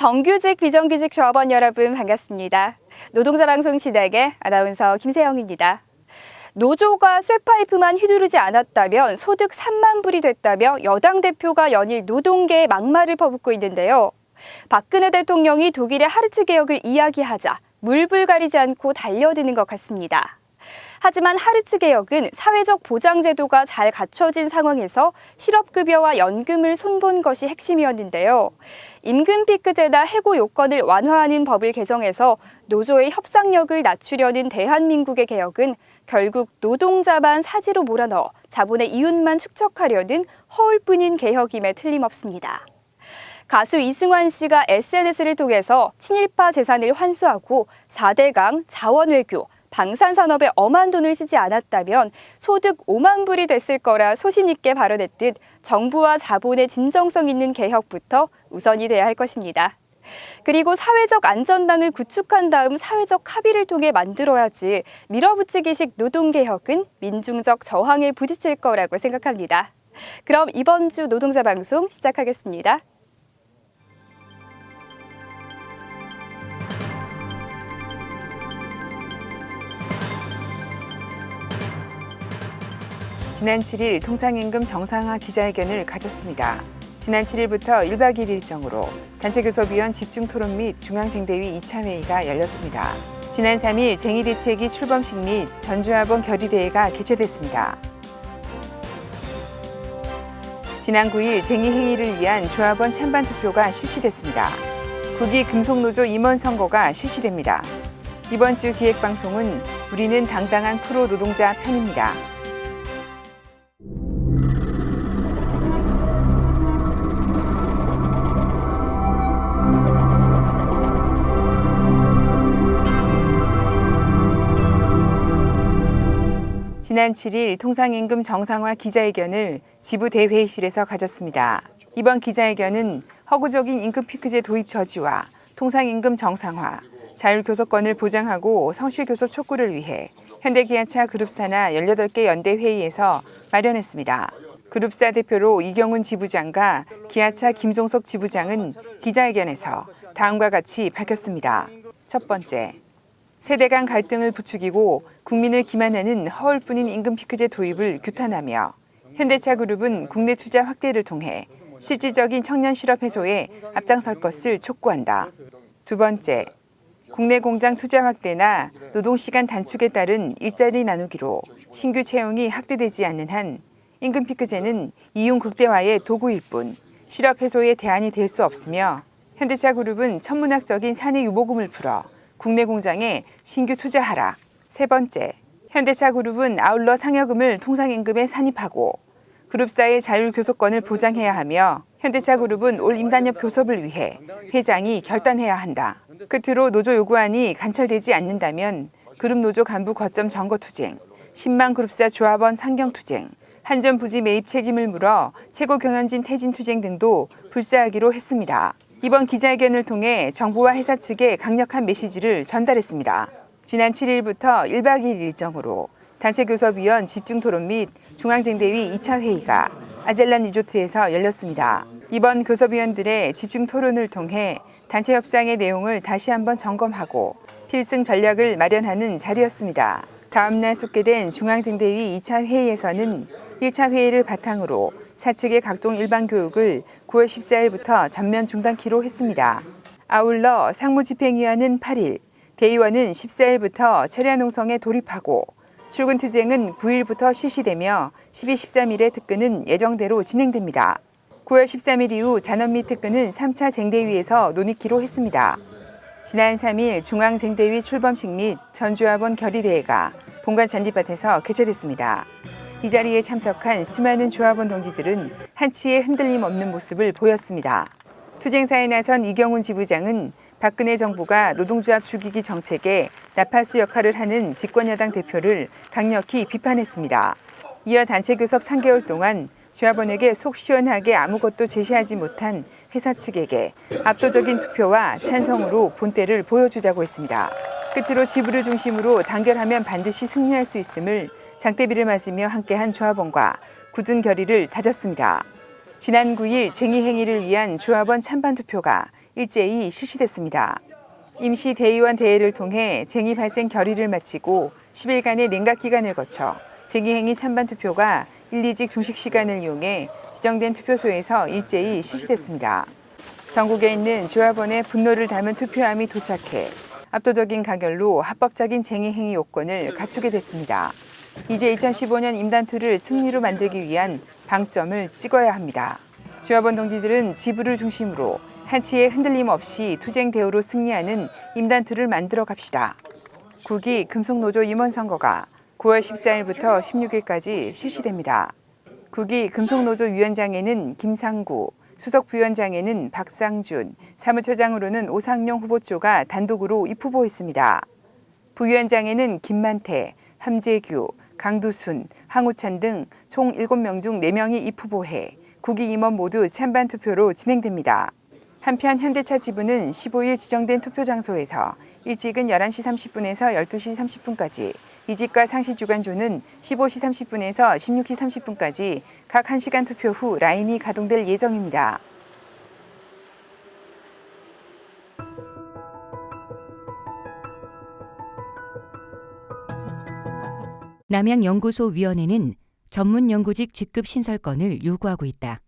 정규직, 비정규직 조합원 여러분 반갑습니다. 노동자 방송 진행의 아나운서 김세영입니다. 노조가 쇠파이프만 휘두르지 않았다면 소득 3만 불이 됐다며 여당 대표가 연일 노동계에 막말을 퍼붓고 있는데요. 박근혜 대통령이 독일의 하르츠 개혁을 이야기하자 물불 가리지 않고 달려드는 것 같습니다. 하지만 하르츠 개혁은 사회적 보장 제도가 잘 갖춰진 상황에서 실업급여와 연금을 손본 것이 핵심이었는데요. 임금 피크제나 해고 요건을 완화하는 법을 개정해서 노조의 협상력을 낮추려는 대한민국의 개혁은 결국 노동자만 사지로 몰아넣어 자본의 이윤만 축적하려는 허울뿐인 개혁임에 틀림없습니다. 가수 이승환 씨가 SNS를 통해서 친일파 재산을 환수하고 4대강, 자원외교, 방산산업에 엄한 돈을 쓰지 않았다면 소득 5만 불이 됐을 거라 소신 있게 발언했듯 정부와 자본의 진정성 있는 개혁부터 우선이 돼야 할 것입니다. 그리고 사회적 안전망을 구축한 다음 사회적 합의를 통해 만들어야지 밀어붙이기식 노동개혁은 민중적 저항에 부딪힐 거라고 생각합니다. 그럼 이번 주 노동자 방송 시작하겠습니다. 지난 7일 통상임금 정상화 기자회견을 가졌습니다. 지난 7일부터 1박 2일 일정으로 단체교섭위원 집중토론 및 중앙쟁대위 2차 회의가 열렸습니다. 지난 3일 쟁의대책위 출범식 및 전조합원 결의대회가 개최됐습니다. 지난 9일 쟁의행위를 위한 조합원 찬반 투표가 실시됐습니다. 9기 금속노조 임원 선거가 실시됩니다. 이번 주 기획방송은 우리는 당당한 프로 노동자 편입니다. 지난 7일 통상임금 정상화 기자회견을 지부 대회의실에서 가졌습니다. 이번 기자회견은 허구적인 임금 피크제 도입 저지와 통상임금 정상화, 자율교섭권을 보장하고 성실교섭 촉구를 위해 현대기아차 그룹사나 18개 연대회의에서 마련했습니다. 그룹사 대표로 이경훈 지부장과 기아차 김종석 지부장은 기자회견에서 다음과 같이 밝혔습니다. 첫 번째, 세대 간 갈등을 부추기고 국민을 기만하는 허울뿐인 임금 피크제 도입을 규탄하며 현대차 그룹은 국내 투자 확대를 통해 실질적인 청년 실업 해소에 앞장설 것을 촉구한다. 두 번째, 국내 공장 투자 확대나 노동시간 단축에 따른 일자리 나누기로 신규 채용이 확대되지 않는 한 임금 피크제는 이윤 극대화의 도구일 뿐 실업 해소의 대안이 될 수 없으며 현대차 그룹은 천문학적인 사내 유보금을 풀어 국내 공장에 신규 투자하라. 세 번째, 현대차 그룹은 아울러 상여금을 통상임금에 산입하고 그룹사의 자율교섭권을 보장해야 하며 현대차 그룹은 올 임단협 교섭을 위해 회장이 결단해야 한다. 끝으로 노조 요구안이 관철되지 않는다면 그룹 노조 간부 거점 점거투쟁, 10만 그룹사 조합원 상경투쟁, 한전 부지 매입 책임을 물어 최고 경영진 퇴진투쟁 등도 불사하기로 했습니다. 이번 기자회견을 통해 정부와 회사 측에 강력한 메시지를 전달했습니다. 지난 7일부터 1박 2일 일정으로 단체교섭위원 집중토론 및 중앙쟁대위 2차 회의가 아젤란 리조트에서 열렸습니다. 이번 교섭위원들의 집중토론을 통해 단체 협상의 내용을 다시 한번 점검하고 필승 전략을 마련하는 자리였습니다. 다음 날 속개된 중앙쟁대위 2차 회의에서는 1차 회의를 바탕으로 사측의 각종 일반 교육을 9월 14일부터 전면 중단키로 했습니다. 아울러 상무집행위원은 8일, 대의원은 14일부터 철야 농성에 돌입하고 출근 투쟁은 9일부터 실시되며 12, 13일의 특근은 예정대로 진행됩니다. 9월 13일 이후 잔업 및 특근은 3차 쟁대위에서 논의키로 했습니다. 지난 3일 중앙쟁대위 출범식 및 전조합원 결의대회가 본관 잔디밭에서 개최됐습니다. 이 자리에 참석한 수많은 조합원 동지들은 한치의 흔들림 없는 모습을 보였습니다. 투쟁사에 나선 이경훈 지부장은 박근혜 정부가 노동조합 죽이기 정책에 나팔수 역할을 하는 집권여당 대표를 강력히 비판했습니다. 이어 단체교섭 3개월 동안 조합원에게 속 시원하게 아무것도 제시하지 못한 회사 측에게 압도적인 투표와 찬성으로 본때를 보여주자고 했습니다. 끝으로 지부를 중심으로 단결하면 반드시 승리할 수 있음을 장대비를 맞으며 함께한 조합원과 굳은 결의를 다졌습니다. 지난 9일 쟁의 행위를 위한 조합원 찬반 투표가 일제히 실시됐습니다. 임시 대의원 대회를 통해 쟁의 발생 결의를 마치고 10일간의 냉각 기간을 거쳐 쟁의행위 찬반 투표가 1, 2직 중식 시간을 이용해 지정된 투표소에서 일제히 실시됐습니다. 전국에 있는 조합원의 분노를 담은 투표함이 도착해 압도적인 가결로 합법적인 쟁의행위 요건을 갖추게 됐습니다. 이제 2015년 임단투를 승리로 만들기 위한 방점을 찍어야 합니다. 조합원 동지들은 지부를 중심으로 한치의 흔들림 없이 투쟁 대우로 승리하는 임단투를 만들어 갑시다. 9기 금속노조 임원 선거가 9월 14일부터 16일까지 실시됩니다. 9기 금속노조 위원장에는 김상구, 수석 부위원장에는 박상준, 사무처장으로는 오상용 후보조가 단독으로 입후보했습니다. 부위원장에는 김만태, 함재규, 강두순, 항우찬 등 총 7명 중 4명이 입후보해 9기 임원 모두 찬반 투표로 진행됩니다. 한편 현대차 지부는 15일 지정된 투표 장소에서 일찍은 11시 30분에서 12시 30분까지, 이직과 상시 주간조는 15시 30분에서 16시 30분까지 각 1시간 투표 후 라인이 가동될 예정입니다. 남양연구소위원회는 전문연구직 직급 신설권을 요구하고 있다.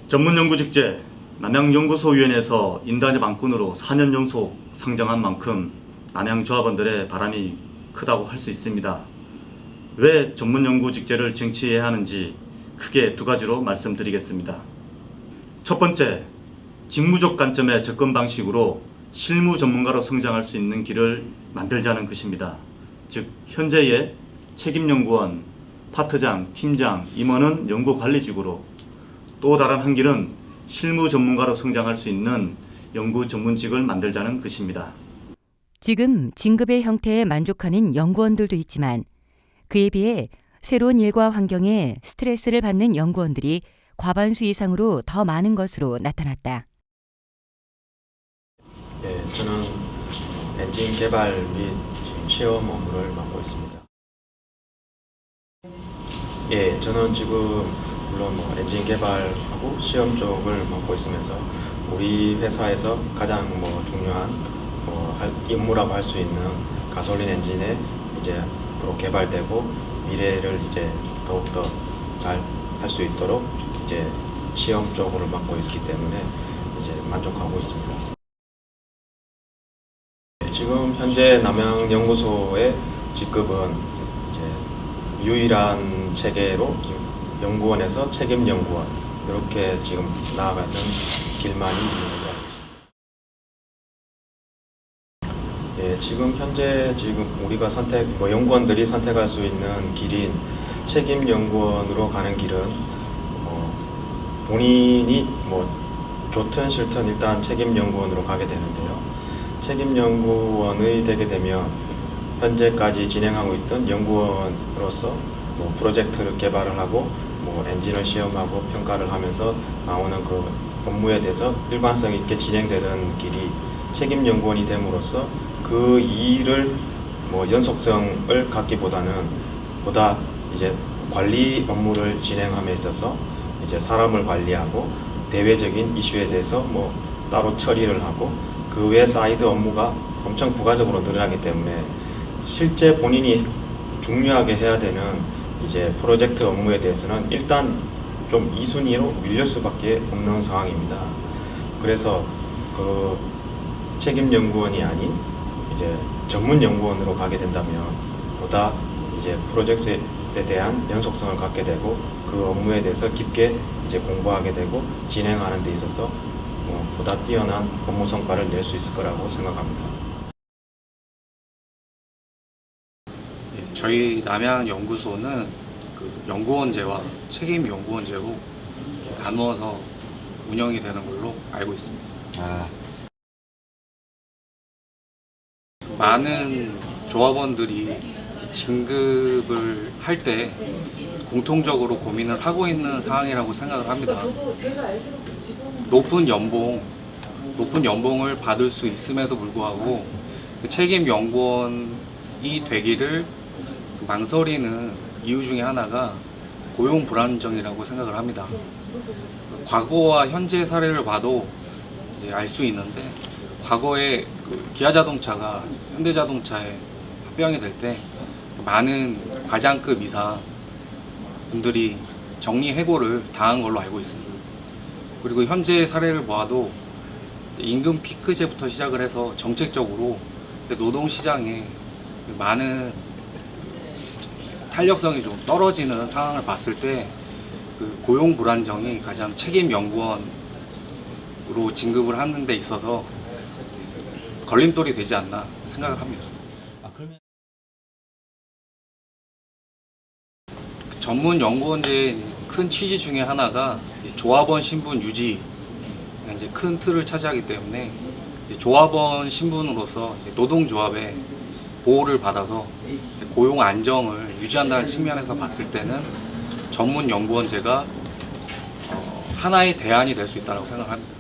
전문연구직제 남양연구소위원회에서 인단위 망kun으로 4년 연속 상정한 만큼 남양조합원들의 바람이 크다고 할 수 있습니다. 왜 전문연구직제를 쟁취해야 하는지 크게 2가지로 말씀드리겠습니다. 첫 번째, 직무적 관점의 접근 방식으로 실무 전문가로 성장할 수 있는 길을 만들자는 것입니다. 즉 현재의 책임연구원, 파트장, 팀장, 임원은 연구관리직으로, 또 다른 한 길은 실무 전문가로 성장할 수 있는 연구 전문직을 만들자는 것입니다. 지금 진급의 형태에 만족하는 연구원들도 있지만 그에 비해 새로운 일과 환경에 스트레스를 받는 연구원들이 과반수 이상으로 더 많은 것으로 나타났다. 네, 저는 엔진 개발 및 시험 업무를 맡고 있습니다. 예, 저는 지금 물론 엔진 개발하고 시험 쪽을 맡고 있으면서 우리 회사에서 가장 중요한 임무라고 할 수 있는 가솔린 엔진에 이제 앞으로 개발되고 미래를 이제 더욱더 잘 할 수 있도록 이제 시험 쪽으로 맡고 있기 때문에 이제 만족하고 있습니다. 지금 현재 남양연구소의 직급은 이제 유일한 체계로 연구원에서 책임연구원 이렇게 지금 나아가는 길만이 있는 것 같습니다. 예, 지금 현재 우리가 연구원들이 선택할 수 있는 길인 책임연구원으로 가는 길은 본인이 좋든 싫든 일단 책임연구원으로 가게 되는데요. 책임연구원이 되게 되면 현재까지 진행하고 있던 연구원으로서 프로젝트를 개발을 하고 엔진을 시험하고 평가를 하면서 나오는 그 업무에 대해서 일관성 있게 진행되는 길이 책임연구원이 됨으로써 그 일을 연속성을 갖기보다는 보다 이제 관리 업무를 진행함에 있어서 이제 사람을 관리하고 대외적인 이슈에 대해서 따로 처리를 하고 그 외 사이드 업무가 엄청 부가적으로 늘어나기 때문에 실제 본인이 중요하게 해야 되는 이제 프로젝트 업무에 대해서는 일단 좀 2순위로 밀릴 수밖에 없는 상황입니다. 그래서 그 책임연구원이 아닌 이제 전문연구원으로 가게 된다면 보다 이제 프로젝트에 대한 연속성을 갖게 되고 그 업무에 대해서 깊게 이제 공부하게 되고 진행하는 데 있어서 보다 뛰어난 업무 성과를 낼 수 있을 거라고 생각합니다. 저희 남양연구소는 그 연구원제와 책임연구원제로 나누어서 운영이 되는 걸로 알고 있습니다. 많은 조합원들이 진급을 할 때 공통적으로 고민을 하고 있는 상황이라고 생각을 합니다. 높은 연봉을 받을 수 있음에도 불구하고 그 책임연구원이 되기를 망설이는 이유 중에 하나가 고용 불안정이라고 생각을 합니다. 과거와 현재 사례를 봐도 알 수 있는데 과거에 그 기아자동차가 현대자동차에 합병이 될 때 많은 과장급 이상 분들이 정리해고를 당한 걸로 알고 있습니다. 그리고 현재 사례를 보아도 임금 피크제부터 시작을 해서 정책적으로 노동시장에 많은 탄력성이 좀 떨어지는 상황을 봤을 때 그 고용 불안정이 가장 책임 연구원으로 진급을 하는 데 있어서 걸림돌이 되지 않나 생각을 합니다. 전문 연구원제의 큰 취지 중에 하나가 조합원 신분 유지 이제 큰 틀을 차지하기 때문에 조합원 신분으로서 노동조합의 보호를 받아서 고용 안정을 유지한다는 측면에서 봤을 때는 전문 연구원제가 하나의 대안이 될 수 있다고 생각합니다.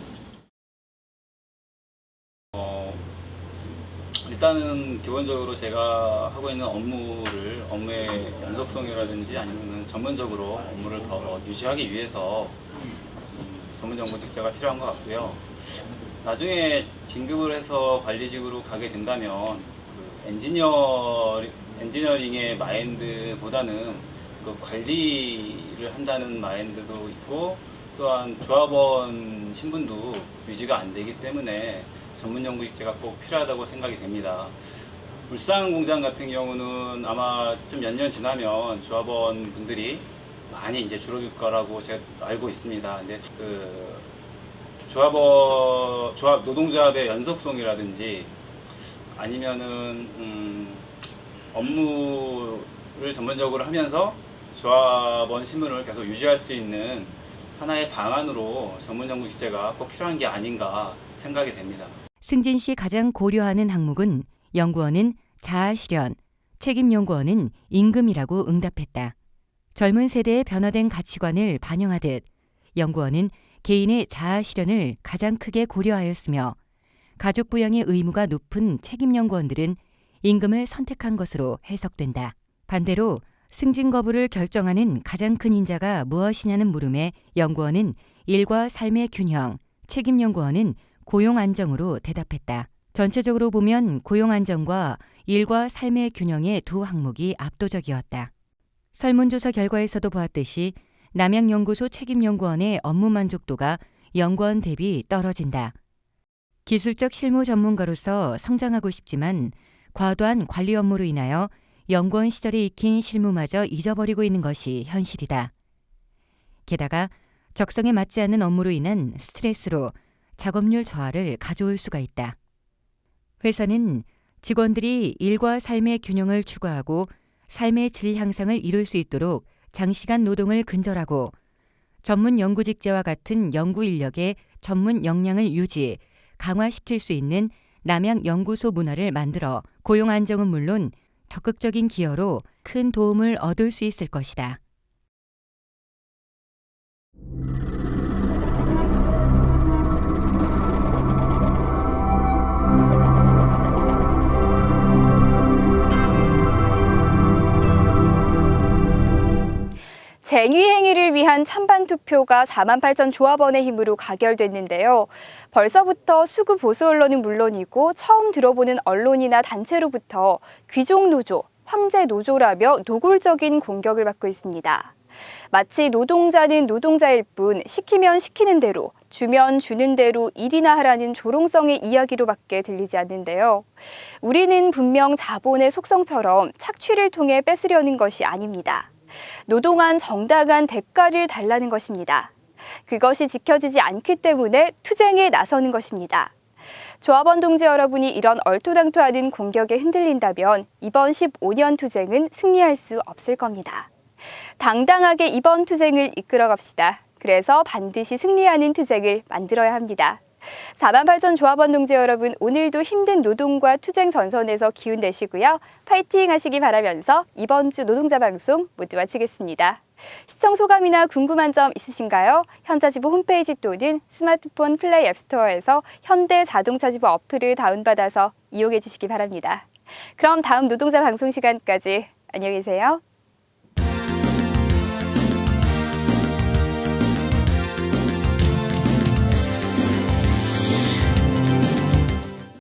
일단은 기본적으로 제가 하고 있는 업무의 연속성이라든지 아니면 전문적으로 업무를 더 유지하기 위해서 전문 연구직자가 필요한 것 같고요. 나중에 진급을 해서 관리직으로 가게 된다면 그 엔지니어링의 마인드보다는 그 관리를 한다는 마인드도 있고 또한 조합원 신분도 유지가 안 되기 때문에 전문 연구직자가 꼭 필요하다고 생각이 됩니다. 울산 공장 같은 경우는 아마 좀 몇 년 지나면 조합원 분들이 많이 이제 줄어들 거라고 제가 알고 있습니다. 근데 그 노동조합의 연속성이라든지 아니면은 업무를 전문적으로 하면서 조합원 신분을 계속 유지할 수 있는 하나의 방안으로 전문 연구직자가 꼭 필요한 게 아닌가 생각이 됩니다. 승진 씨 가장 고려하는 항목은 연구원은 자아실현, 책임연구원은 임금이라고 응답했다. 젊은 세대의 변화된 가치관을 반영하듯 연구원은 개인의 자아실현을 가장 크게 고려하였으며 가족 부양의 의무가 높은 책임연구원들은 임금을 선택한 것으로 해석된다. 반대로 승진 거부를 결정하는 가장 큰 인자가 무엇이냐는 물음에 연구원은 일과 삶의 균형, 책임연구원은 고용 안정으로 대답했다. 전체적으로 보면 고용 안정과 일과 삶의 균형의 두 항목이 압도적이었다. 설문조사 결과에서도 보았듯이 남양연구소 책임연구원의 업무 만족도가 연구원 대비 떨어진다. 기술적 실무 전문가로서 성장하고 싶지만 과도한 관리 업무로 인하여 연구원 시절에 익힌 실무마저 잊어버리고 있는 것이 현실이다. 게다가 적성에 맞지 않는 업무로 인한 스트레스로 작업률 저하를 가져올 수가 있다. 회사는 직원들이 일과 삶의 균형을 추구하고 삶의 질 향상을 이룰 수 있도록 장시간 노동을 근절하고 전문 연구직자와 같은 연구 인력의 전문 역량을 유지, 강화시킬 수 있는 남양연구소 문화를 만들어 고용 안정은 물론 적극적인 기여로 큰 도움을 얻을 수 있을 것이다. 쟁의 행위를 위한 찬반 투표가 48,000 조합원의 힘으로 가결됐는데요. 벌써부터 수구 보수 언론은 물론이고 처음 들어보는 언론이나 단체로부터 귀족 노조, 황제 노조라며 노골적인 공격을 받고 있습니다. 마치 노동자는 노동자일 뿐 시키면 시키는 대로, 주면 주는 대로 일이나 하라는 조롱성의 이야기로밖에 들리지 않는데요. 우리는 분명 자본의 속성처럼 착취를 통해 뺏으려는 것이 아닙니다. 노동한 정당한 대가를 달라는 것입니다. 그것이 지켜지지 않기 때문에 투쟁에 나서는 것입니다. 조합원 동지 여러분이 이런 얼토당토하는 공격에 흔들린다면 이번 15년 투쟁은 승리할 수 없을 겁니다. 당당하게 이번 투쟁을 이끌어 갑시다. 그래서 반드시 승리하는 투쟁을 만들어야 합니다. 48,000 조합원 동지 여러분, 오늘도 힘든 노동과 투쟁 전선에서 기운 내시고요. 파이팅 하시기 바라면서 이번 주 노동자 방송 모두 마치겠습니다. 시청 소감이나 궁금한 점 있으신가요? 현자지부 홈페이지 또는 스마트폰 플레이 앱스토어에서 현대자동차지부 어플을 다운받아서 이용해 주시기 바랍니다. 그럼 다음 노동자 방송 시간까지 안녕히 계세요.